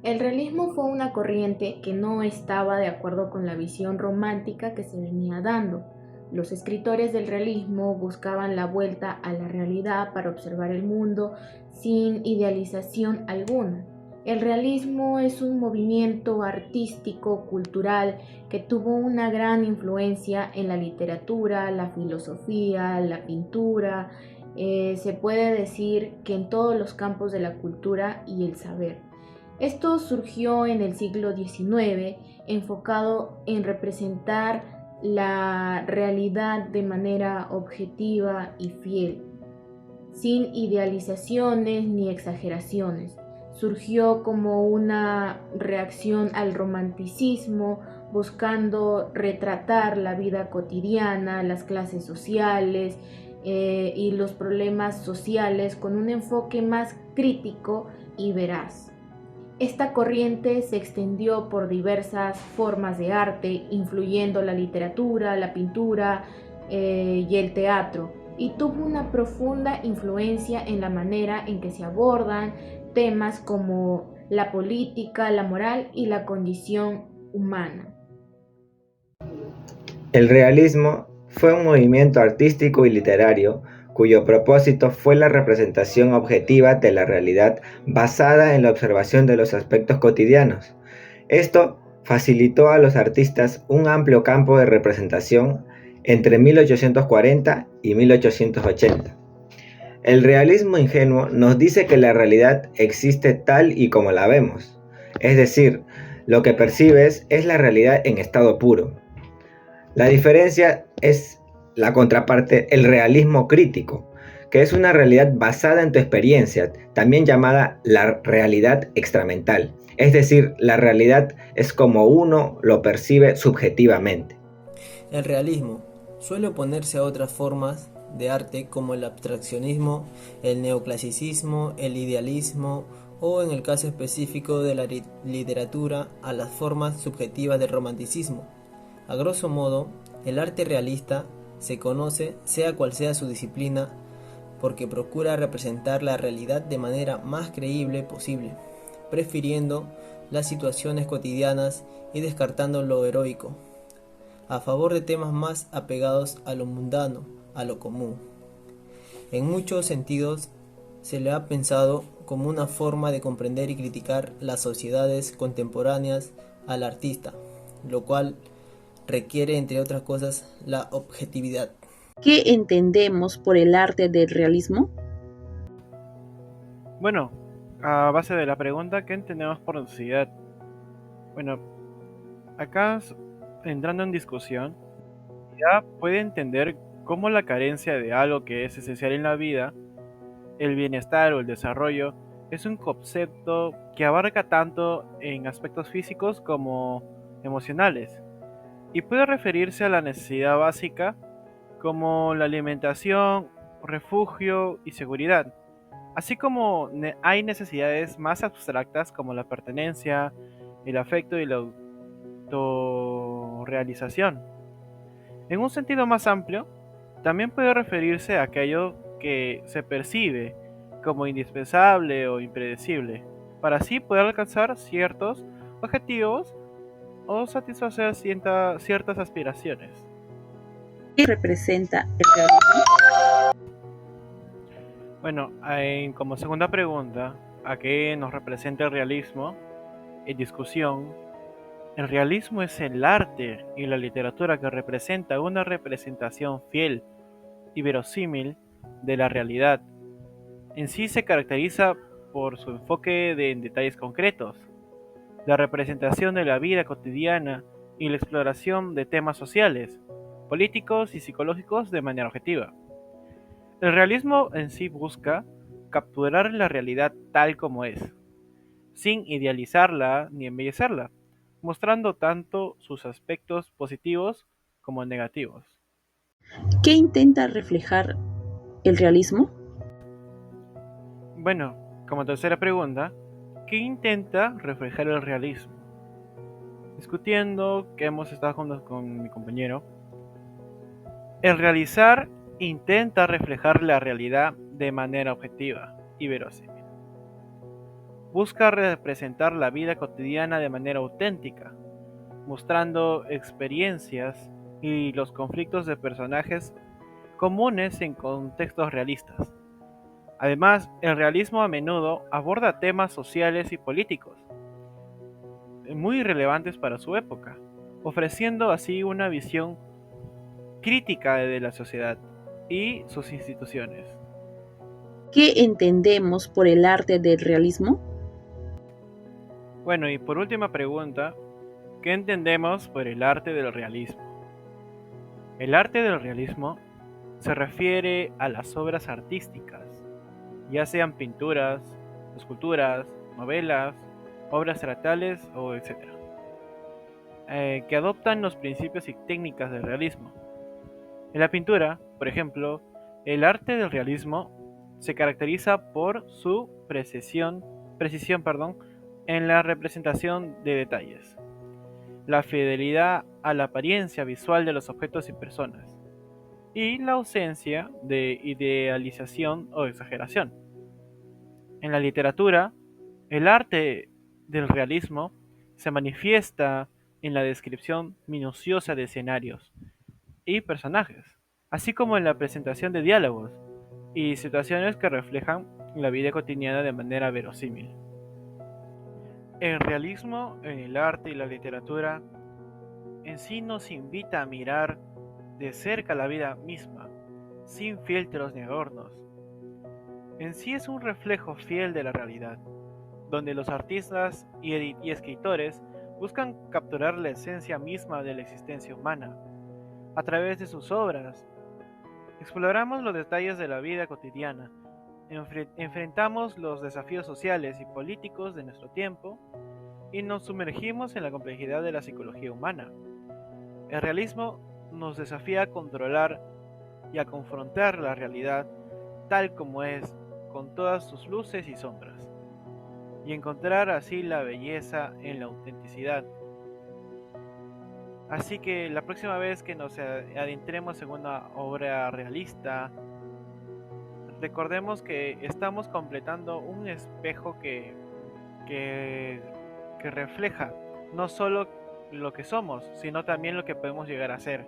El realismo fue una corriente que no estaba de acuerdo con la visión romántica que se venía dando. Los escritores del realismo buscaban la vuelta a la realidad para observar el mundo sin idealización alguna. El realismo es un movimiento artístico, cultural, que tuvo una gran influencia en la literatura, la filosofía, la pintura. Se puede decir que en todos los campos de la cultura y el saber. Esto surgió en el siglo XIX, enfocado en representar la realidad de manera objetiva y fiel, sin idealizaciones ni exageraciones. Surgió como una reacción al romanticismo, buscando retratar la vida cotidiana, las clases sociales y los problemas sociales con un enfoque más crítico y veraz. Esta corriente se extendió por diversas formas de arte, influyendo la literatura, la pintura y el teatro, y tuvo una profunda influencia en la manera en que se abordan temas como la política, la moral y la condición humana. El realismo fue un movimiento artístico y literario cuyo propósito fue la representación objetiva de la realidad basada en la observación de los aspectos cotidianos. Esto facilitó a los artistas un amplio campo de representación entre 1840 y 1880. El realismo ingenuo nos dice que la realidad existe tal y como la vemos, es decir, lo que percibes es la realidad en estado puro. La diferencia es la contraparte, el realismo crítico, que es una realidad basada en tu experiencia, también llamada la realidad extramental. Es decir, la realidad es como uno lo percibe subjetivamente. El realismo suele oponerse a otras formas de arte como el abstraccionismo, el neoclasicismo, el idealismo o, en el caso específico de la literatura, a las formas subjetivas del romanticismo. A grosso modo, el arte realista se conoce, sea cual sea su disciplina, porque procura representar la realidad de manera más creíble posible, prefiriendo las situaciones cotidianas y descartando lo heroico, a favor de temas más apegados a lo mundano, a lo común. En muchos sentidos, se le ha pensado como una forma de comprender y criticar las sociedades contemporáneas al artista, lo cual requiere, entre otras cosas, la objetividad. ¿Qué entendemos por el arte del realismo? Bueno, a base de la pregunta, ¿qué entendemos por necesidad? Bueno, acá entrando en discusión, ya puede entender cómo la carencia de algo que es esencial en la vida, el bienestar o el desarrollo, es un concepto que abarca tanto en aspectos físicos como emocionales, y puede referirse a la necesidad básica como la alimentación, refugio y seguridad, así como hay necesidades más abstractas como la pertenencia, el afecto y la autorrealización. En un sentido más amplio, también puede referirse a aquello que se percibe como indispensable o impredecible, para así poder alcanzar ciertos objetivos o satisfacer ciertas aspiraciones. ¿Qué representa el realismo? Bueno, como segunda pregunta, ¿a qué nos representa el realismo? En discusión, el realismo es el arte y la literatura que representa una representación fiel y verosímil de la realidad. En sí se caracteriza por su enfoque en detalles concretos, la representación de la vida cotidiana y la exploración de temas sociales, políticos y psicológicos de manera objetiva. El realismo en sí busca capturar la realidad tal como es, sin idealizarla ni embellecerla, mostrando tanto sus aspectos positivos como negativos. ¿Qué intenta reflejar el realismo? Bueno, como tercera pregunta, ¿qué intenta reflejar el realismo? Discutiendo que hemos estado juntos con mi compañero, el realizar intenta reflejar la realidad de manera objetiva y verosímil. busca representar la vida cotidiana de manera auténtica, mostrando experiencias y los conflictos de personajes comunes en contextos realistas. Además, el realismo a menudo aborda temas sociales y políticos muy relevantes para su época, ofreciendo así una visión crítica de la sociedad y sus instituciones. ¿Qué entendemos por el arte del realismo? Bueno, y por última pregunta, ¿qué entendemos por el arte del realismo? El arte del realismo se refiere a las obras artísticas, ya sean pinturas, esculturas, novelas, obras teatrales o etc., que adoptan los principios y técnicas del realismo. En la pintura, por ejemplo, el arte del realismo se caracteriza por su precisión, en la representación de detalles, la fidelidad a la apariencia visual de los objetos y personas, y la ausencia de idealización o exageración. En la literatura, el arte del realismo se manifiesta en la descripción minuciosa de escenarios y personajes, así como en la presentación de diálogos y situaciones que reflejan la vida cotidiana de manera verosímil. El realismo en el arte y la literatura en sí nos invita a mirar de cerca la vida misma, sin filtros ni adornos. En sí es un reflejo fiel de la realidad, donde los artistas y escritores buscan capturar la esencia misma de la existencia humana. A través de sus obras, exploramos los detalles de la vida cotidiana, enfrentamos los desafíos sociales y políticos de nuestro tiempo y nos sumergimos en la complejidad de la psicología humana. El realismo nos desafía a controlar y a confrontar la realidad tal como es, con todas sus luces y sombras, y encontrar así la belleza en la autenticidad. Así que la próxima vez que nos adentremos en una obra realista, recordemos que estamos completando un espejo que, que refleja no solo lo que somos, sino también lo que podemos llegar a ser.